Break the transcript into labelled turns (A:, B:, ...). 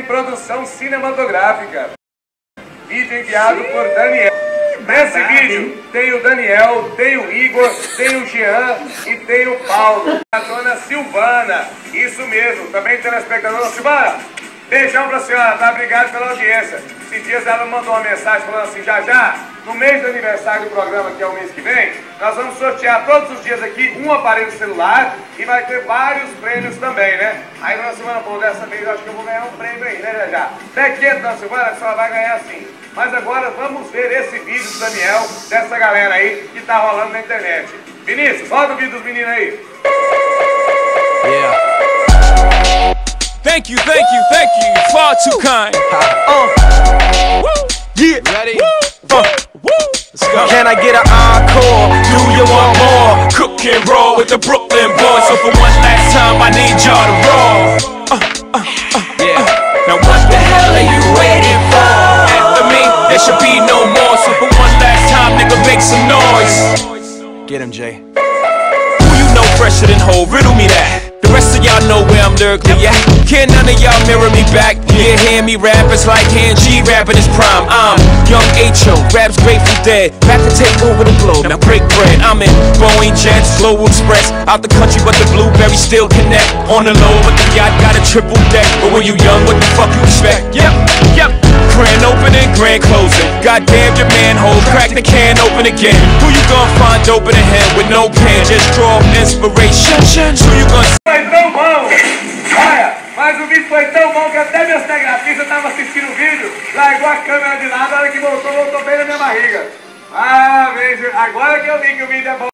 A: Produção cinematográfica. Vídeo enviado por Daniel. Nesse vídeo tem o Daniel, tem o Igor, tem o Jean e tem o Paulo. A dona Silvana, isso mesmo, também telespectadora. Silvana, beijão pra senhora, tá? Obrigado pela audiência. Esses dias ela mandou uma mensagem falando assim, já, no mês do aniversário do programa, que é o mês que vem, nós vamos sortear todos os dias aqui um aparelho celular e vai ter vários prêmios também, né? Aí dona Silvana falou, dessa vez eu acho que eu vou ganhar um prêmio aí, né, já? Até quieto, dona Silvana, a senhora vai ganhar sim. Mas agora vamos ver esse vídeo do Daniel, dessa galera aí que tá rolando na internet. Vinícius, roda o vídeo dos meninos aí.
B: Yeah. Thank you, far too kind. Yeah. Ready? Let's go. Can I get an encore? Do you want more? Cook and roll with the Brooklyn boys. So for one last time, I need y'all to roll. Yeah. Now what the hell are you waiting for? After me, there should be no more. So for one last time, nigga, make some noise. Get him, Jay. Who you know fresher than Ho? Riddle me that. The rest of y'all know where I'm lyrically at. Can none of y'all mirror me back? Yeah, hear me rap, it's like hand G rapping his prime. I'm young H.O., rap's Grateful Dead, back to take over the globe, now break bread. I'm in Boeing Jets, Global Express, out the country but the blueberries still connect. On the low but the yacht got a triple deck. But when you young, what the fuck you expect? Yep. Grand opening, grand closing. Goddamn your manhole, crack the can open again. Who you gonna find open a hand with no pen? Just draw inspiration. Who you gonna
A: Foi tão bom! Olha, mas o vídeo foi tão bom que até meu cinegrafista estava assistindo o vídeo, largou a câmera de lado, a hora que voltou bem na minha barriga. Ah, veja, agora que eu vi que o vídeo é bom.